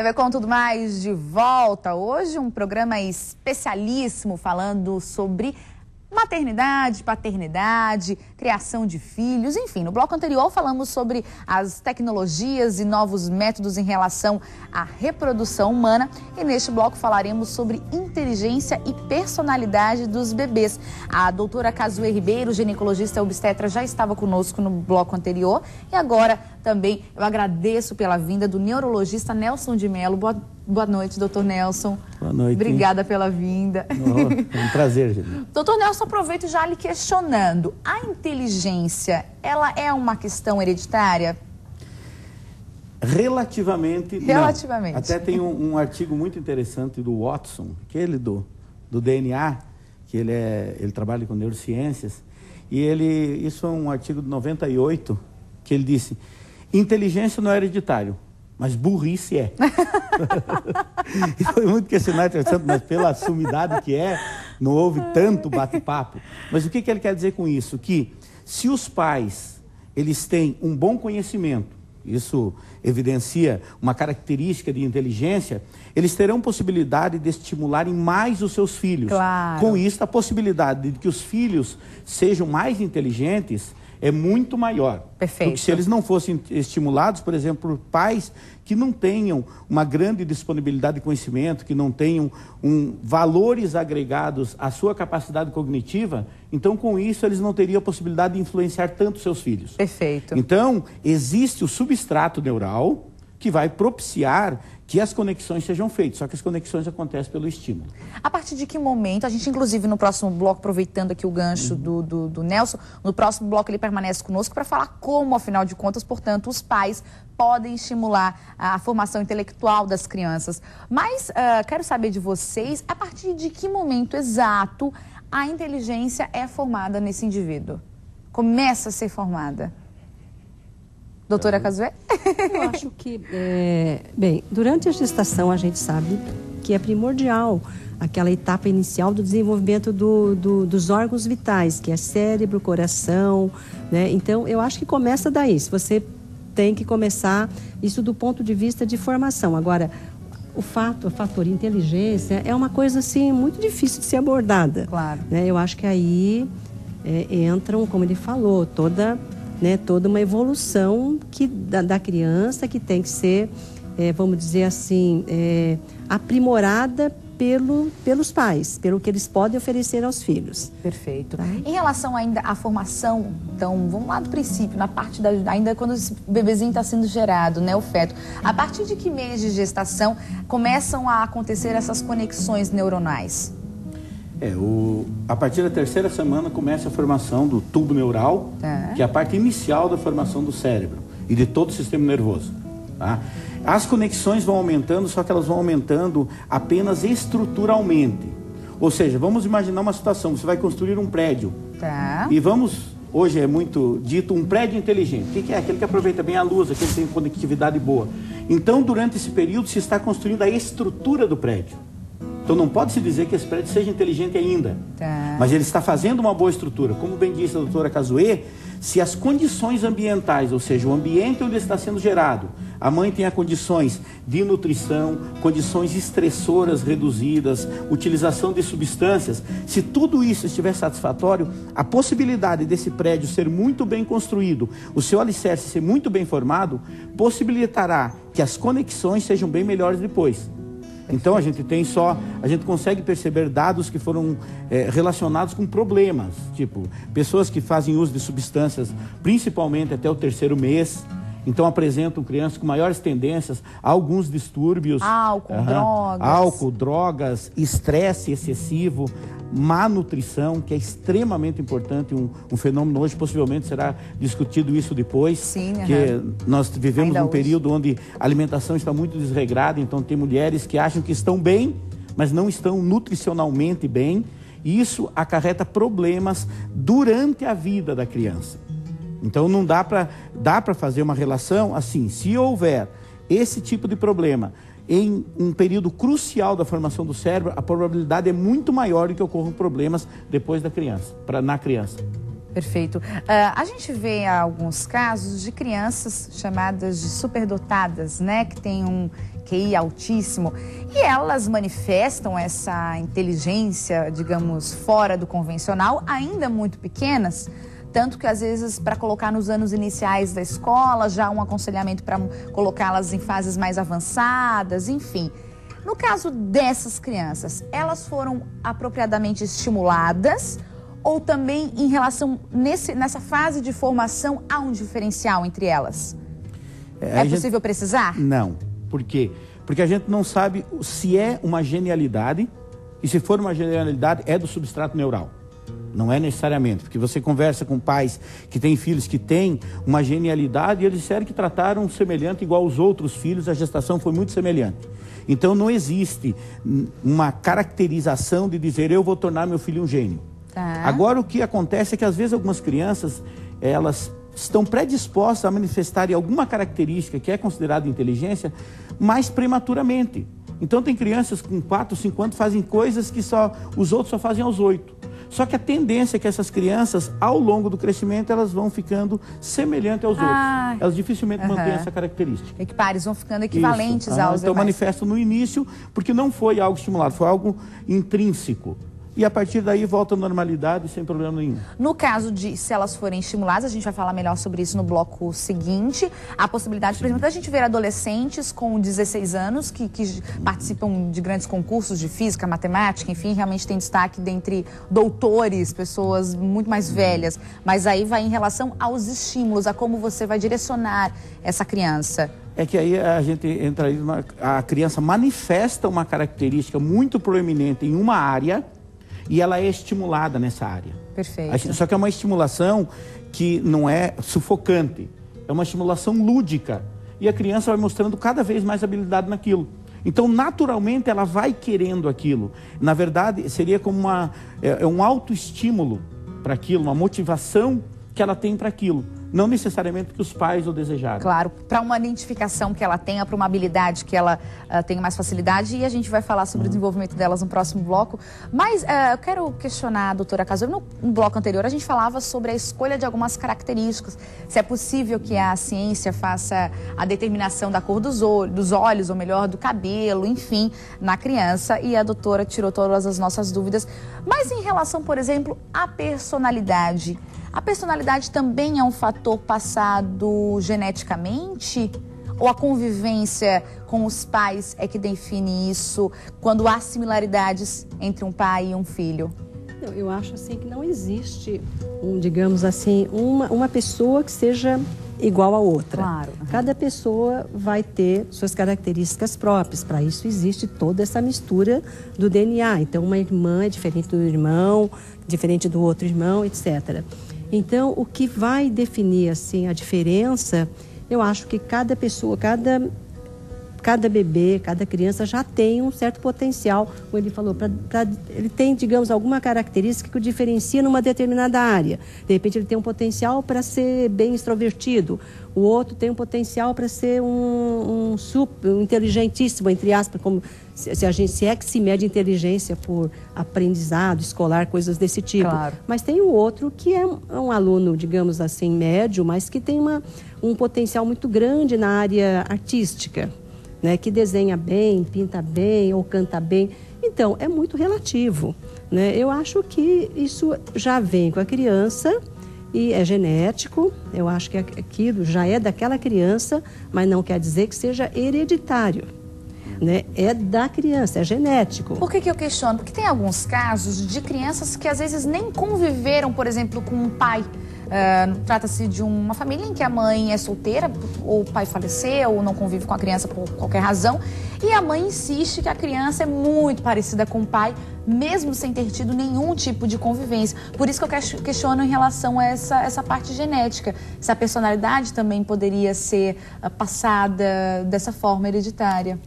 TV Com Tudo Mais de volta. Hoje um programa especialíssimo falando sobre maternidade, paternidade, criação de filhos, enfim. No bloco anterior falamos sobre as tecnologias e novos métodos em relação à reprodução humana e neste bloco falaremos sobre inteligência e personalidade dos bebês. A doutora Cazuê Ribeiro, ginecologista e obstetra, já estava conosco no bloco anterior e agora também eu agradeço pela vinda do neurologista Nelson de Mello. Boa noite, doutor Nelson. Boa noite. Obrigada pela vinda. Oh, é um prazer, gente. Doutor Nelson, aproveito já lhe questionando. A inteligência, ela é uma questão hereditária? Relativamente, Relativamente. Não. Até tem um artigo muito interessante do Watson, aquele do DNA, que ele trabalha com neurociências, e isso é um artigo de 98, que ele disse, inteligência não é hereditário, mas burrice é. E foi muito questionado, mas pela sumidade que é, não houve tanto bate-papo. Mas o que ele quer dizer com isso? Que se os pais, eles têm um bom conhecimento, isso evidencia uma característica de inteligência, eles terão possibilidade de estimularem mais os seus filhos. Claro. Com isso, a possibilidade de que os filhos sejam mais inteligentes é muito maior. Perfeito. Porque se eles não fossem estimulados, por exemplo, por pais que não tenham uma grande disponibilidade de conhecimento, que não tenham valores agregados à sua capacidade cognitiva, então com isso eles não teriam a possibilidade de influenciar tanto seus filhos. Perfeito. Então, existe o substrato neural que vai propiciar que as conexões sejam feitas, só que as conexões acontecem pelo estímulo. A partir de que momento, a gente inclusive no próximo bloco, aproveitando aqui o gancho do Nelson, no próximo bloco ele permanece conosco para falar como, afinal de contas, portanto, os pais podem estimular a formação intelectual das crianças. Mas quero saber de vocês, a partir de que momento exato a inteligência é formada nesse indivíduo? Começa a ser formada? Doutora Cazuê? Eu acho que, bem, durante a gestação a gente sabe que é primordial aquela etapa inicial do desenvolvimento dos órgãos vitais, que é cérebro, coração, né? Então, eu acho que começa daí. Se você tem que começar isso do ponto de vista de formação. Agora, o fator inteligência é uma coisa, assim, muito difícil de ser abordada. Claro. Né? Eu acho que aí entram, como ele falou, toda uma evolução da criança que tem que ser, vamos dizer assim, aprimorada pelos pais, pelo que eles podem oferecer aos filhos. Perfeito. Tá? Em relação ainda à formação, então, vamos lá do princípio, na parte ainda quando esse bebezinho está sendo gerado, né, o feto, a partir de que mês de gestação começam a acontecer essas conexões neuronais? A partir da terceira semana começa a formação do tubo neural, que é a parte inicial da formação do cérebro e de todo o sistema nervoso. Tá? As conexões vão aumentando, só que elas vão aumentando apenas estruturalmente. Ou seja, vamos imaginar uma situação, você vai construir um prédio. Tá. E hoje é muito dito, um prédio inteligente. O que é? Aquele que aproveita bem a luz, aquele que tem conectividade boa. Então, durante esse período, se está construindo a estrutura do prédio. Então não pode se dizer que esse prédio seja inteligente ainda, mas ele está fazendo uma boa estrutura. Como bem disse a doutora Cazuê, se as condições ambientais, ou seja, o ambiente onde está sendo gerado, a mãe tem as condições de nutrição, condições estressoras reduzidas, utilização de substâncias, se tudo isso estiver satisfatório, a possibilidade desse prédio ser muito bem construído, o seu alicerce ser muito bem formado, possibilitará que as conexões sejam bem melhores depois. Então a gente consegue perceber dados que foram relacionados com problemas, tipo pessoas que fazem uso de substâncias principalmente até o terceiro mês, então apresentam crianças com maiores tendências a alguns distúrbios. Álcool, drogas, estresse excessivo, má nutrição, que é extremamente importante, um fenômeno hoje, possivelmente será discutido isso depois. Sim, que nós vivemos um período onde a alimentação está muito desregrada, então tem mulheres que acham que estão bem, mas não estão nutricionalmente bem, e isso acarreta problemas durante a vida da criança. Então não dá para fazer uma relação assim, se houver esse tipo de problema em um período crucial da formação do cérebro, a probabilidade é muito maior de que ocorram problemas depois na criança. Perfeito. A gente vê alguns casos de crianças chamadas de superdotadas, né? QI altíssimo, e elas manifestam essa inteligência, digamos, fora do convencional, ainda muito pequenas, tanto que às vezes para colocar nos anos iniciais da escola, já um aconselhamento para colocá-las em fases mais avançadas, enfim. No caso dessas crianças, elas foram apropriadamente estimuladas ou também em relação, nessa fase de formação, há um diferencial entre elas? É possível precisar? Não. Por quê? Porque a gente não sabe se é uma genialidade, e se for uma genialidade é do substrato neural. Não é necessariamente, porque você conversa com pais que têm filhos que têm uma genialidade e eles disseram que trataram semelhante igual aos outros filhos, a gestação foi muito semelhante. Então não existe uma caracterização de dizer eu vou tornar meu filho um gênio. Tá. Agora o que acontece é que às vezes algumas crianças, elas estão predispostas a manifestarem alguma característica que é considerada inteligência mais prematuramente. Então tem crianças com 4, 5 anos que fazem coisas que os outros só fazem aos 8. Só que a tendência é que essas crianças, ao longo do crescimento, elas vão ficando semelhantes aos outros. Elas dificilmente mantêm essa característica. Equipares vão ficando equivalentes aos demais. Então manifestam no início, porque não foi algo estimulado, foi algo intrínseco. E a partir daí volta à normalidade sem problema nenhum. No caso de, se elas forem estimuladas, a gente vai falar melhor sobre isso no bloco seguinte, a possibilidade, por exemplo, da gente ver adolescentes com 16 anos que participam de grandes concursos de física, matemática, enfim, realmente tem destaque dentre doutores, pessoas muito mais velhas. Mas aí vai em relação aos estímulos, a como você vai direcionar essa criança. É que aí a gente entra aí, a criança manifesta uma característica muito proeminente em uma área, e ela é estimulada nessa área. Perfeito. Só que é uma estimulação que não é sufocante, é uma estimulação lúdica. E a criança vai mostrando cada vez mais habilidade naquilo. Então, naturalmente, ela vai querendo aquilo. Na verdade, seria como um autoestímulo para aquilo, uma motivação que ela tem para aquilo. Não necessariamente porque os pais o desejaram. Claro, para uma identificação que ela tenha, para uma habilidade que ela tenha mais facilidade, e a gente vai falar sobre o desenvolvimento delas no próximo bloco. Mas eu quero questionar a doutora Casorio. No bloco anterior a gente falava sobre a escolha de algumas características. Se é possível que a ciência faça a determinação da cor dos olhos, ou melhor, do cabelo, enfim, na criança, e a doutora tirou todas as nossas dúvidas. Mas em relação, por exemplo, à personalidade, a personalidade também é um fator passado geneticamente? Ou a convivência com os pais é que define isso, quando há similaridades entre um pai e um filho? Eu acho assim que não existe, digamos assim, uma pessoa que seja igual a outra. Claro. Cada pessoa vai ter suas características próprias. Para isso existe toda essa mistura do DNA. Então uma irmã é diferente do irmão, diferente do outro irmão, etc. Então, o que vai definir assim a diferença, eu acho que cada pessoa, cada bebê, cada criança já tem um certo potencial, como ele falou, ele tem, digamos, alguma característica que o diferencia numa determinada área. De repente, ele tem um potencial para ser bem extrovertido, o outro tem um potencial para ser um inteligentíssimo, entre aspas, como se é que se mede inteligência por aprendizado escolar, coisas desse tipo. Claro. Mas tem o outro que é um aluno, digamos assim, médio, mas que tem um potencial muito grande na área artística, né? Que desenha bem, pinta bem ou canta bem. Então, é muito relativo, né? Eu acho que isso já vem com a criança e é genético. Eu acho que aquilo já é daquela criança, mas não quer dizer que seja hereditário. Né? É da criança, é genético. Por que eu questiono? Porque tem alguns casos de crianças que às vezes nem conviveram, por exemplo, com um pai. Trata-se de uma família em que a mãe é solteira, ou o pai faleceu, ou não convive com a criança por qualquer razão, e a mãe insiste que a criança é muito parecida com o pai, mesmo sem ter tido nenhum tipo de convivência. Por isso que eu questiono em relação a essa parte genética, se a personalidade também poderia ser passada dessa forma hereditária.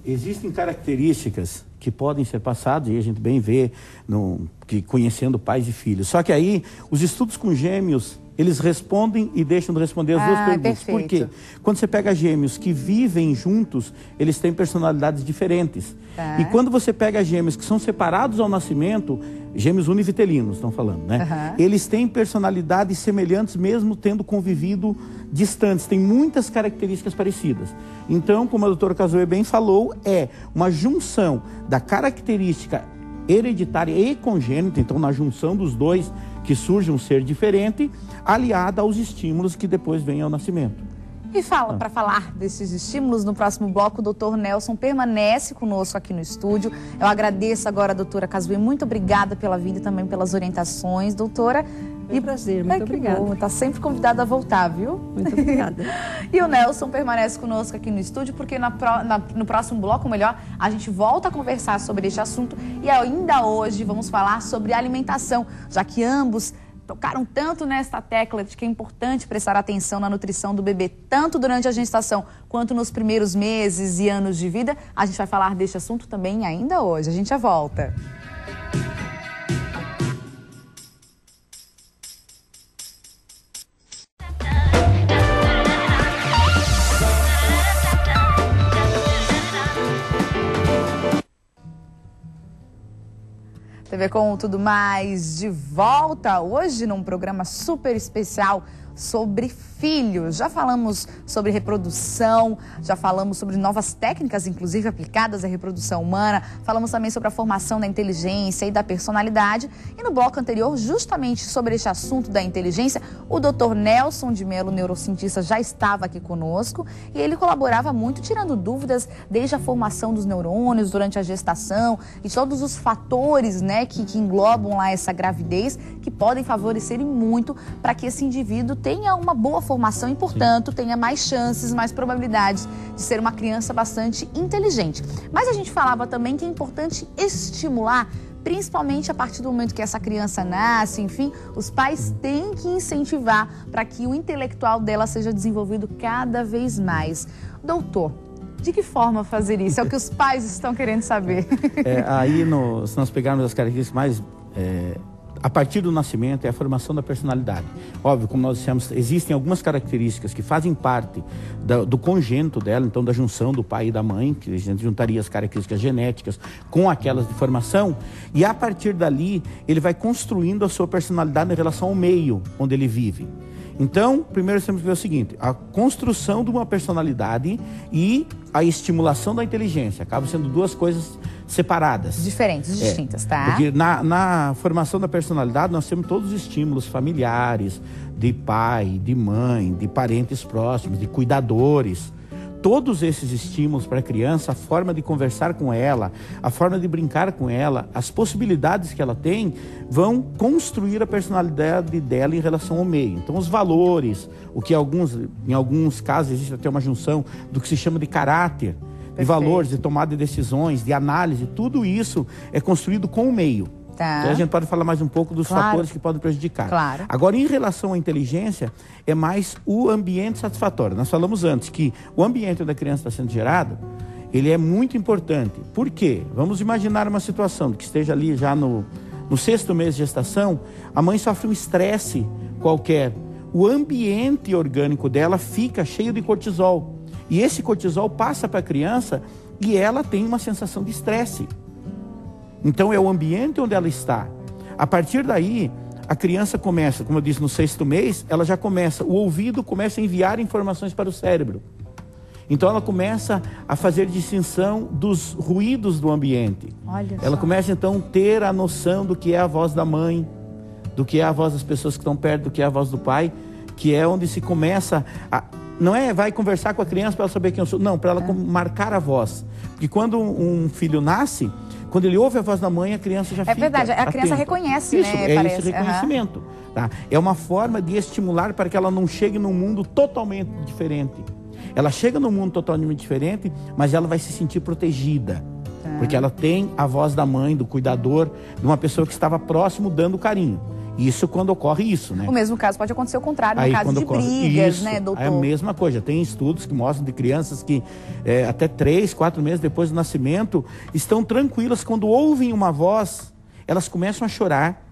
Existem características que podem ser passadas, e a gente bem vê que conhecendo pais e filhos. Só que aí, os estudos com gêmeos eles respondem e deixam de responder as duas perguntas. Perfeito. Por quê? Quando você pega gêmeos que vivem juntos, eles têm personalidades diferentes. Tá. E quando você pega gêmeos que são separados ao nascimento, gêmeos univitelinos, estão falando, né? Eles têm personalidades semelhantes, mesmo tendo convivido distantes. Tem muitas características parecidas. Então, como a doutora Casoe bem falou, é uma junção da característica hereditária e congênita, então na junção dos dois que surge um ser diferente, aliada aos estímulos que depois vêm ao nascimento. E para falar desses estímulos, no próximo bloco, o doutor Nelson permanece conosco aqui no estúdio. Eu agradeço agora a doutora Casoe, muito obrigada pela vida e também pelas orientações, doutora. Foi um prazer, muito obrigada. Está sempre convidada a voltar, viu? Muito obrigada. E o Nelson permanece conosco aqui no estúdio, porque no próximo bloco, melhor, a gente volta a conversar sobre este assunto. E ainda hoje vamos falar sobre alimentação, já que ambos tocaram tanto nesta tecla de que é importante prestar atenção na nutrição do bebê, tanto durante a gestação quanto nos primeiros meses e anos de vida. A gente vai falar deste assunto também ainda hoje. A gente já volta. TV Com Tudo Mais de volta hoje num programa super especial sobre filhos. Já falamos sobre reprodução, já falamos sobre novas técnicas, inclusive aplicadas à reprodução humana. Falamos também sobre a formação da inteligência e da personalidade. E no bloco anterior, justamente sobre este assunto da inteligência, o Dr. Nelson de Mello, neurocientista, já estava aqui conosco e ele colaborava muito, tirando dúvidas desde a formação dos neurônios durante a gestação e todos os fatores, né, que englobam lá essa gravidez, que podem favorecer muito para que esse indivíduo tenha uma boa formação e, portanto, tenha mais chances, mais probabilidades de ser uma criança bastante inteligente. Mas a gente falava também que é importante estimular, principalmente a partir do momento que essa criança nasce, enfim, os pais têm que incentivar para que o intelectual dela seja desenvolvido cada vez mais. Doutor, de que forma fazer isso? É o que os pais estão querendo saber. Se nós pegarmos as características mais... a partir do nascimento é a formação da personalidade. Óbvio, como nós dissemos, existem algumas características que fazem parte do congênito dela, então da junção do pai e da mãe, que a gente juntaria as características genéticas com aquelas de formação, e a partir dali ele vai construindo a sua personalidade em relação ao meio onde ele vive. Então, primeiro temos que ver o seguinte, a construção de uma personalidade e a estimulação da inteligência, acabam sendo duas coisas separadas. Diferentes, distintas, tá? Porque na formação da personalidade nós temos todos os estímulos familiares, de pai, de mãe, de parentes próximos, de cuidadores. Todos esses estímulos para a criança, a forma de conversar com ela, a forma de brincar com ela, as possibilidades que ela tem, vão construir a personalidade dela em relação ao meio. Então, os valores, o que em alguns casos existe até uma junção do que se chama de caráter, de valores, de tomada de decisões, de análise, tudo isso é construído com o meio. Tá. Então a gente pode falar mais um pouco dos fatores que podem prejudicar. Claro. Agora, em relação à inteligência, é mais o ambiente satisfatório. Nós falamos antes que o ambiente onde a criança está sendo gerada, ele é muito importante. Por quê? Vamos imaginar uma situação que esteja ali já no 6º mês de gestação, a mãe sofre um estresse qualquer. O ambiente orgânico dela fica cheio de cortisol. E esse cortisol passa para a criança e ela tem uma sensação de estresse. Então é o ambiente onde ela está. A partir daí, a criança começa, como eu disse, no 6º mês, ela já começa, o ouvido começa a enviar informações para o cérebro. Então ela começa a fazer distinção dos ruídos do ambiente. Ela começa então a ter a noção do que é a voz da mãe, do que é a voz das pessoas que estão perto, do que é a voz do pai, que é onde se começa a... Não é vai conversar com a criança para ela saber quem eu sou, não, para ela marcar a voz. Porque quando um filho nasce, quando ele ouve a voz da mãe, a criança já fica verdade, a criança atenta. reconhece, isso, né? Parece. Esse reconhecimento. Tá? É uma forma de estimular para que ela não chegue num mundo totalmente diferente. Ela chega num mundo totalmente diferente, mas ela vai se sentir protegida. Porque ela tem a voz da mãe, do cuidador, de uma pessoa que estava próximo dando carinho. Isso quando ocorre isso, né? O mesmo caso pode acontecer o contrário, no caso de brigas, né, doutor? É a mesma coisa. Tem estudos que mostram de crianças que até 3, 4 meses depois do nascimento estão tranquilas. Quando ouvem uma voz, elas começam a chorar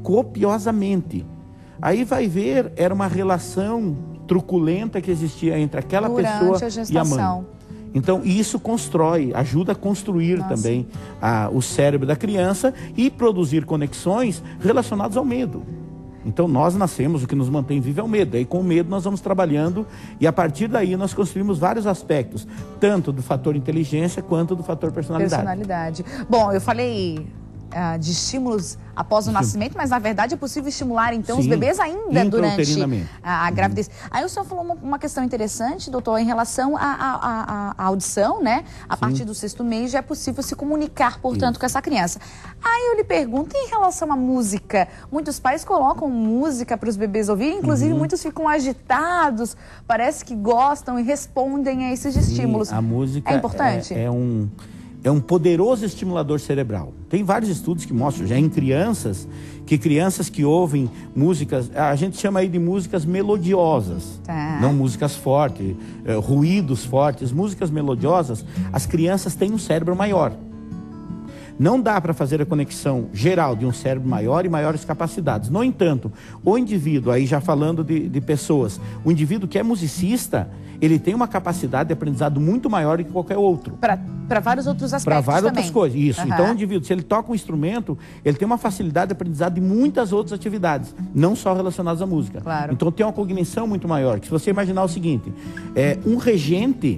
copiosamente. Aí vai ver, era uma relação truculenta que existia entre aquela pessoa e a mãe. Então, isso constrói, ajuda a construir também o cérebro da criança e produzir conexões relacionadas ao medo. Então, nós nascemos, o que nos mantém vivo é o medo. Aí, com o medo, nós vamos trabalhando e, a partir daí, nós construímos vários aspectos, tanto do fator inteligência quanto do fator personalidade. Bom, eu falei de estímulos após o nascimento, mas, na verdade, é possível estimular, então, os bebês ainda durante a gravidez. Aí o senhor falou uma questão interessante, doutor, em relação à audição, né? A partir do 6º mês já é possível se comunicar, portanto, com essa criança. Aí eu lhe pergunto, em relação à música, muitos pais colocam música para os bebês ouvirem, inclusive muitos ficam agitados, parece que gostam e respondem a esses estímulos. A música é importante? É um poderoso estimulador cerebral. Tem vários estudos que mostram, já em crianças que ouvem músicas, a gente chama aí de músicas melodiosas, não músicas fortes, ruídos fortes, músicas melodiosas, as crianças têm um cérebro maior. Não dá para fazer a conexão geral de um cérebro maior e maiores capacidades. No entanto, o indivíduo, aí já falando de pessoas, o indivíduo que é musicista, ele tem uma capacidade de aprendizado muito maior do que qualquer outro. Para vários outros aspectos Para várias também. outras coisas, isso. Então, o indivíduo, se ele toca um instrumento, ele tem uma facilidade de aprendizado de muitas outras atividades, não só relacionadas à música. Claro. Então, tem uma cognição muito maior. Que se você imaginar o seguinte, um regente...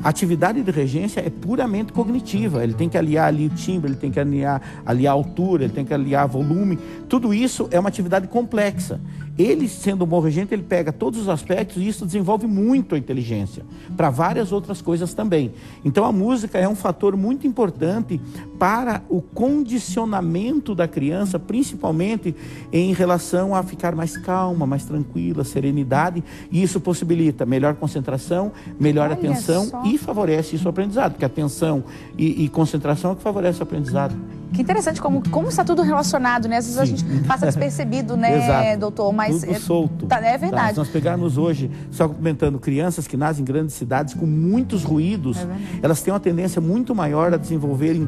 A atividade de regência é puramente cognitiva. Ele tem que aliar ali o timbre, ele tem que aliar a altura, ele tem que aliar volume. Tudo isso é uma atividade complexa. Ele, sendo um bom regente, ele pega todos os aspectos e isso desenvolve muito a inteligência, para várias outras coisas também. Então, a música é um fator muito importante para o condicionamento da criança, principalmente em relação a ficar mais calma, mais tranquila, serenidade, e isso possibilita melhor concentração, melhor atenção e favorece isso o aprendizado, porque atenção e concentração é que favorece o aprendizado. Que interessante como está tudo relacionado, né? Às vezes a gente passa despercebido, né, doutor? Mas tudo solto. É verdade. Se nós pegarmos hoje, só comentando, crianças que nascem em grandes cidades com muitos ruídos, elas têm uma tendência muito maior a desenvolverem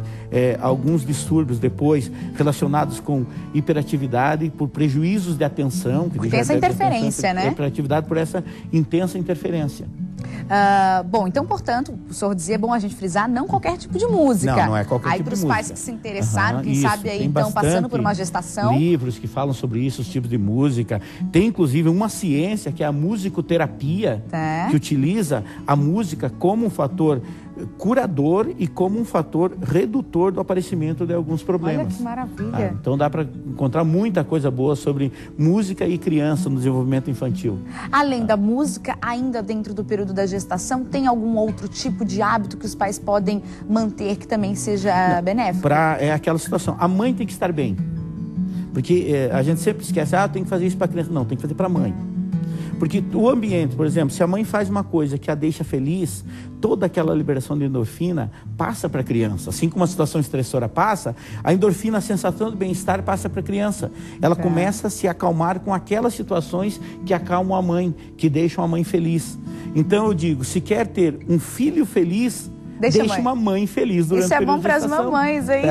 alguns distúrbios depois, relacionados com hiperatividade, por prejuízos de atenção. Porque tem essa interferência, né? Hiperatividade por essa intensa interferência. Bom, então, portanto, o senhor dizia, é bom a gente frisar, não qualquer tipo de música. Não é qualquer tipo de música. Aí, para os pais que se interessaram, quem sabe aí, então, passando por uma gestação. Livros que falam sobre isso, os tipos de música. Tem, inclusive, uma ciência que é a musicoterapia, que utiliza a música como um fator curador e como um fator redutor do aparecimento de alguns problemas. Olha que maravilha. Então dá para encontrar muita coisa boa sobre música e criança no desenvolvimento infantil. Além da música, ainda dentro do período da gestação, tem algum outro tipo de hábito que os pais podem manter que também seja benéfico? É aquela situação, a mãe tem que estar bem. Porque a gente sempre esquece, tem que fazer isso para a criança. Não, tem que fazer para a mãe. Porque o ambiente, por exemplo, se a mãe faz uma coisa que a deixa feliz, toda aquela liberação de endorfina passa para a criança. Assim como uma situação estressora passa, a endorfina, a sensação de bem-estar passa para a criança. Ela começa a se acalmar com aquelas situações que acalmam a mãe, que deixam a mãe feliz. Então eu digo, se quer ter um filho feliz, deixa uma mãe feliz durante o período de gestação. Isso é bom para as mamães, hein?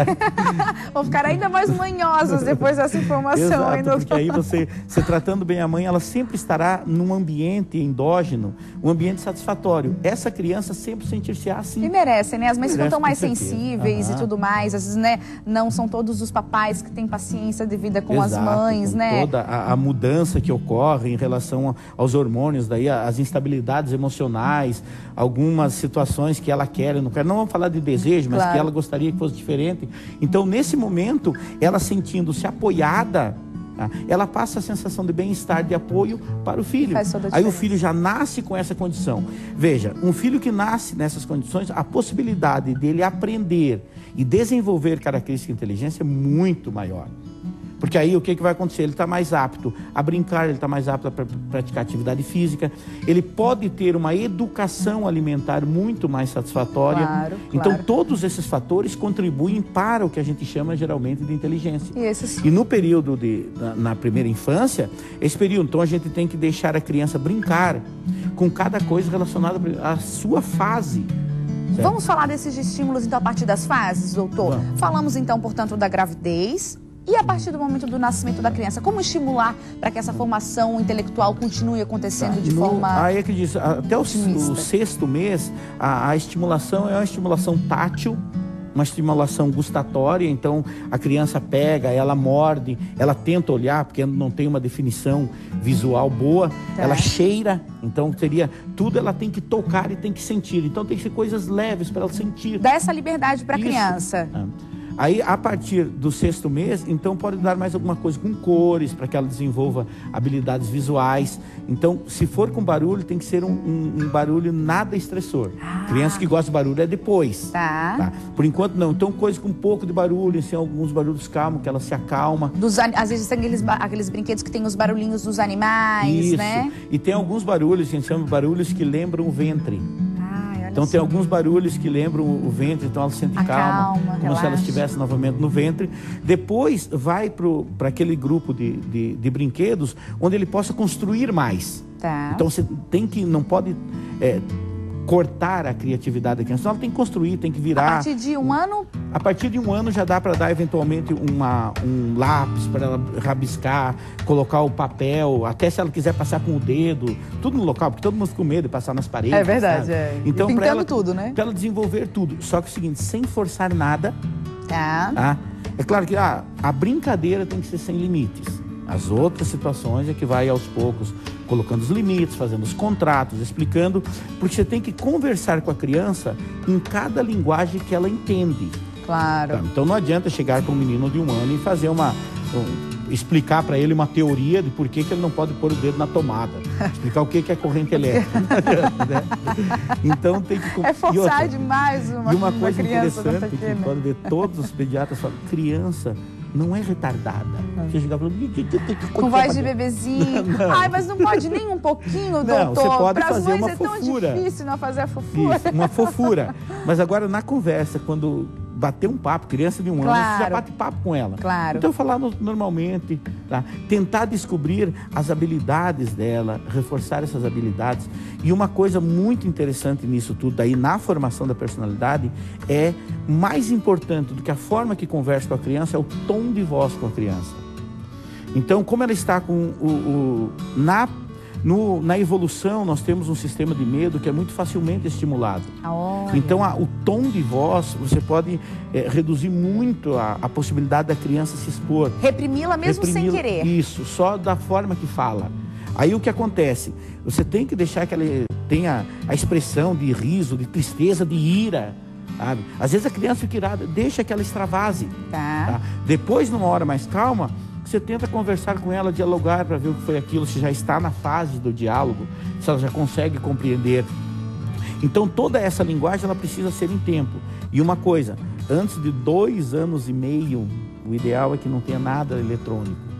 Vão ficar ainda mais manhosas depois dessa informação. Exato, hein, doutor? Porque aí você tratando bem a mãe, ela sempre estará num ambiente endógeno, um ambiente satisfatório. Essa criança sempre sentir-se-á assim. E merecem, né? As mães ficam tão mais sensíveis e tudo mais. Às vezes, né, não são todos os papais que têm paciência devida com as mães, né? Toda a mudança que ocorre em relação aos hormônios, daí as instabilidades emocionais, algumas situações que ela quer, não vamos falar de desejo, mas que ela gostaria que fosse diferente. Então, nesse momento, ela sentindo-se apoiada, ela passa a sensação de bem-estar, de apoio para o filho. Aí o filho já nasce com essa condição. Veja, um filho que nasce nessas condições, a possibilidade dele aprender e desenvolver características de inteligência é muito maior. Porque aí o que vai acontecer? Ele está mais apto a brincar, ele está mais apto a praticar atividade física, ele pode ter uma educação alimentar muito mais satisfatória. Então todos esses fatores contribuem para o que a gente chama geralmente de inteligência. E no período na primeira infância, esse período, então a gente tem que deixar a criança brincar com cada coisa relacionada à sua fase. Certo? Vamos falar desses estímulos então a partir das fases, doutor? Falamos então, portanto, da gravidez. E a partir do momento do nascimento da criança, como estimular para que essa formação intelectual continue acontecendo de forma Aí é que diz, até o otimista? 6º mês, a estimulação é uma estimulação tátil, uma estimulação gustatória. Então a criança pega, ela morde, ela tenta olhar, porque não tem uma definição visual boa, ela cheira, então seria tudo, ela tem que tocar e tem que sentir. Então tem que ser coisas leves para ela sentir. Dá essa liberdade para a criança. Aí, a partir do 6º mês, então pode dar mais alguma coisa com cores, para que ela desenvolva habilidades visuais. Então, se for com barulho, tem que ser um barulho nada estressor. Criança que gosta de barulho é depois. Tá? Por enquanto, não. Então, coisa com um pouco de barulho, assim, alguns barulhos calmos, que ela se acalma. Às vezes tem aqueles brinquedos que tem os barulhinhos dos animais, Isso. né? E tem alguns barulhos, a gente chama de barulhos que lembram o ventre. Então tem alguns barulhos que lembram o ventre, então ela se sente calma, como relaxa. se ela estivesse novamente no ventre. Depois vai para aquele grupo de brinquedos onde ele possa construir mais. Então você não pode cortar a criatividade da criança, senão ela tem que construir, tem que virar. A partir de 1 ano? A partir de 1 ano já dá para dar eventualmente um lápis para ela rabiscar, colocar o papel, até se ela quiser passar com o dedo, tudo no local, porque todo mundo fica com medo de passar nas paredes. É verdade, Então, e para ela tudo, né? Para ela desenvolver tudo. Só que é o seguinte, sem forçar nada. Tá? É claro que a brincadeira tem que ser sem limites. As outras situações é que vai aos poucos colocando os limites, fazendo os contratos, explicando, porque você tem que conversar com a criança em cada linguagem que ela entende. Claro. Então não adianta chegar com um menino de 1 ano e fazer explicar para ele uma teoria de por que ele não pode pôr o dedo na tomada, explicar o que é corrente elétrica. Né? Então tem que... É forçar demais uma coisa criança interessante que pode ver, todos os pediatras falam, criança não é retardada. Você chega falando... Com voz de bebezinho. Ai, mas não pode nem um pouquinho, doutor. Não, você pode Pras fazer mães uma é fofura. tão difícil não fazer a fofura. Isso, uma fofura. Mas agora na conversa, quando bater um papo, criança de 1 ano, você já bate papo com ela. Claro. Então falar normalmente, tá? Tentar descobrir as habilidades dela, reforçar essas habilidades. E uma coisa muito interessante nisso tudo, daí na formação da personalidade, é mais importante do que a forma que conversa com a criança, é o tom de voz com a criança. Então, como ela está com na evolução, nós temos um sistema de medo que é muito facilmente estimulado. Então, o tom de voz, você pode reduzir muito a possibilidade da criança se expor. Reprimi-la mesmo sem querer. Isso, só da forma que fala. Aí o que acontece? Você tem que deixar que ela tenha a expressão de riso, de tristeza, de ira. Sabe? Às vezes a criança fica irada, deixa que ela extravase. Tá? Depois, numa hora mais calma, você tenta conversar com ela, dialogar para ver o que foi aquilo, se já está na fase do diálogo, se ela já consegue compreender. Então toda essa linguagem ela precisa ser em tempo. E uma coisa, antes de 2 anos e meio, o ideal é que não tenha nada eletrônico.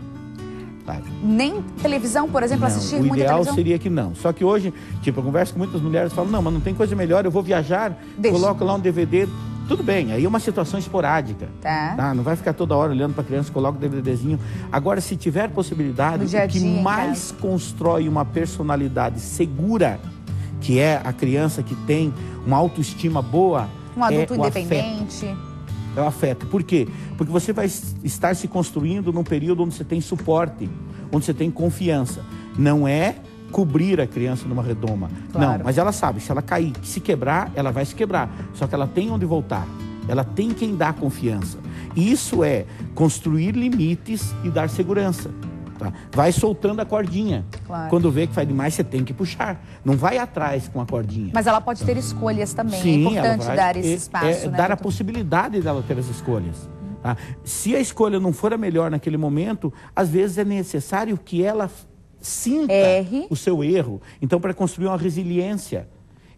Sabe? Nem televisão, por exemplo, assistir muita televisão? O ideal seria que não. Só que hoje, eu converso com muitas mulheres e falo, não, mas não tem coisa melhor, eu vou viajar, coloco lá um DVD... Tudo bem, aí é uma situação esporádica. Tá? Não vai ficar toda hora olhando para a criança, coloca o DVDzinho. Agora, se tiver possibilidade, o que mais constrói uma personalidade segura, que é a criança que tem uma autoestima boa, um adulto independente. É o afeto. Por quê? Porque você vai estar se construindo num período onde você tem suporte, onde você tem confiança. Não é cobrir a criança numa redoma. Claro. Não, mas ela sabe, se ela cair, se quebrar, ela vai se quebrar. Só que ela tem onde voltar. Ela tem quem dá confiança. E isso é construir limites e dar segurança. Tá? Vai soltando a cordinha. Claro. Quando vê que faz demais, você tem que puxar. Não vai atrás com a cordinha. Mas ela pode ter escolhas também. Sim, é importante dar esse espaço. Dar a possibilidade dela ter as escolhas. Tá? Se a escolha não for a melhor naquele momento, às vezes é necessário que ela sinta o seu erro. Então, para construir uma resiliência,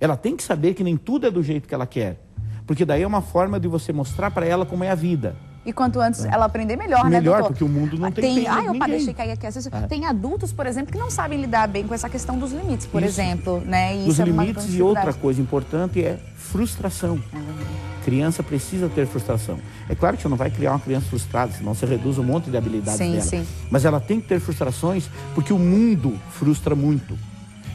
ela tem que saber que nem tudo é do jeito que ela quer. Porque daí é uma forma de você mostrar para ela como é a vida. E quanto antes ela aprender, melhor, né, Melhor, doutor? porque o mundo não tem pena de ninguém. Deixei cair aqui. Tem adultos, por exemplo, que não sabem lidar bem com essa questão dos limites, por exemplo. Né? E os limites e outra coisa importante é frustração. Criança precisa ter frustração. É claro que você não vai criar uma criança frustrada, senão você reduz um monte de habilidades dela. Mas ela tem que ter frustrações, porque o mundo frustra muito.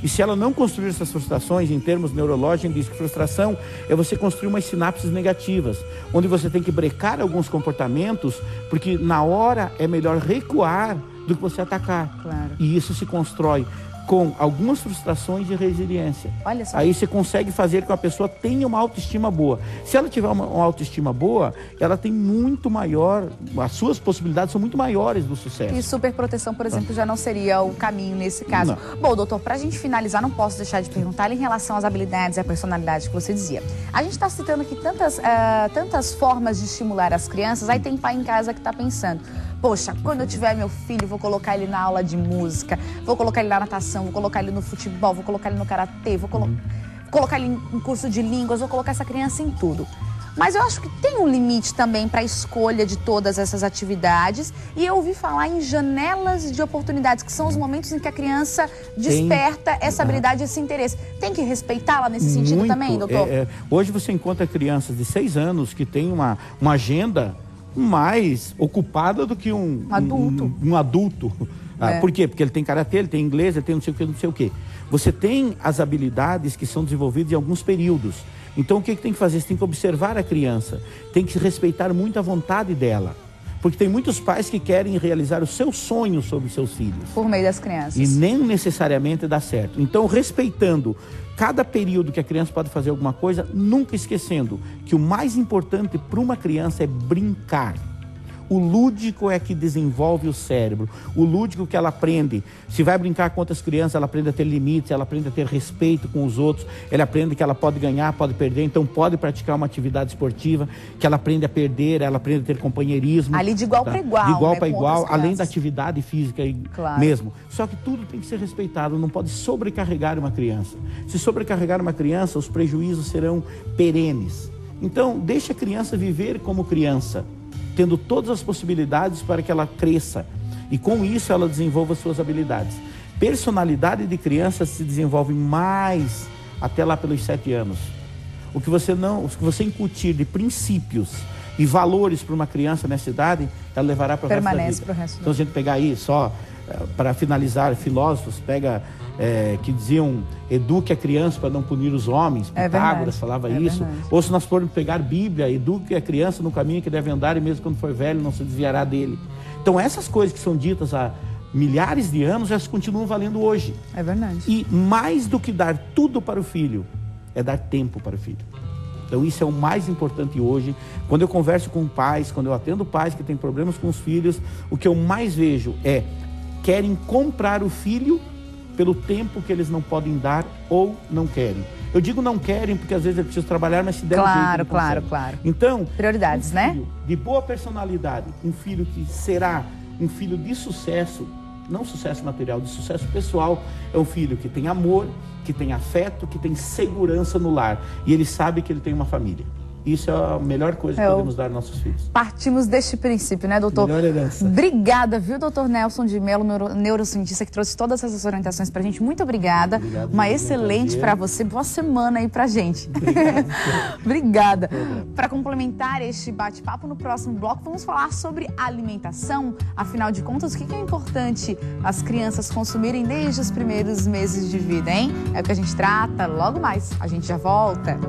E se ela não construir essas frustrações, em termos neurológicos, diz que frustração é você construir umas sinapses negativas, onde você tem que brecar alguns comportamentos, porque na hora é melhor recuar do que você atacar. Claro. E isso se constrói com algumas frustrações de resiliência. Olha só. Aí você consegue fazer com que a pessoa tenha uma autoestima boa. Se ela tiver uma autoestima boa, ela tem muito maior, as suas possibilidades são muito maiores do sucesso. E superproteção, por exemplo, já não seria o caminho nesse caso. Não. Bom, doutor, para a gente finalizar, não posso deixar de perguntar em relação às habilidades e à personalidade que você dizia. A gente está citando aqui tantas formas de estimular as crianças, aí tem pai em casa que está pensando, poxa, quando eu tiver meu filho, vou colocar ele na aula de música, vou colocar ele na natação, vou colocar ele no futebol, vou colocar ele no karatê, vou colocar ele em curso de línguas, vou colocar essa criança em tudo. Mas eu acho que tem um limite também para a escolha de todas essas atividades. E eu ouvi falar em janelas de oportunidades, que são os momentos em que a criança desperta essa habilidade, esse interesse. Tem que respeitá-la nesse sentido também, doutor? Hoje você encontra crianças de 6 anos que têm uma agenda mais ocupada do que um adulto. Por quê? Porque ele tem karatê, ele tem inglês, ele tem não sei o quê. Você tem as habilidades que são desenvolvidas em alguns períodos. Então o que tem que fazer? Você tem que observar a criança, tem que respeitar muito a vontade dela. Porque tem muitos pais que querem realizar os seus sonhos sobre os seus filhos. Por meio das crianças. E nem necessariamente dá certo. Então, respeitando cada período que a criança pode fazer alguma coisa, nunca esquecendo que o mais importante para uma criança é brincar. O lúdico é que desenvolve o cérebro. O lúdico que ela aprende. Se vai brincar com outras crianças, ela aprende a ter limites, ela aprende a ter respeito com os outros, ela aprende que ela pode ganhar, pode perder, então pode praticar uma atividade esportiva, que ela aprende a perder, ela aprende a ter companheirismo. Ali de igual para igual. De igual né, para igual, além da atividade física mesmo. Só que tudo tem que ser respeitado, não pode sobrecarregar uma criança. Se sobrecarregar uma criança, os prejuízos serão perenes. Então, deixa a criança viver como criança, tendo todas as possibilidades para que ela cresça e com isso ela desenvolva suas habilidades. Personalidade de criança se desenvolve mais até lá pelos 7 anos. O que você incutir de princípios e valores para uma criança nessa idade, ela levará para o resto da vida. Permanece para o resto da vida. Então a gente pegar aí só para finalizar, filósofos que diziam eduque a criança para não punir os homens, Pitágoras falava isso. Verdade. Ou se nós formos pegar Bíblia, eduque a criança no caminho que deve andar e mesmo quando for velho não se desviará dele. Então essas coisas que são ditas há milhares de anos já continuam valendo hoje. É verdade. E mais do que dar tudo para o filho, é dar tempo para o filho. Então isso é o mais importante hoje. Quando eu converso com pais, quando eu atendo pais que têm problemas com os filhos, o que eu mais vejo é querem comprar o filho pelo tempo que eles não podem dar ou não querem. Eu digo não querem porque às vezes é preciso trabalhar, mas se der jeito, Claro. Então, prioridades, né? De boa personalidade, um filho que será um filho de sucesso, não sucesso material, de sucesso pessoal, é um filho que tem amor, que tem afeto, que tem segurança no lar. E ele sabe que ele tem uma família. Isso é a melhor coisa que podemos dar aos nossos filhos. Partimos deste princípio, né, doutor? Melhor herança. Obrigada, viu, doutor Nelson de Mello, neurocientista, que trouxe todas essas orientações pra gente. Muito obrigada. Obrigado, uma excelente para você. Boa semana aí pra gente. Obrigada. Para complementar este bate-papo, no próximo bloco vamos falar sobre alimentação. Afinal de contas, o que é importante as crianças consumirem desde os primeiros meses de vida, hein? É o que a gente trata logo mais. A gente já volta.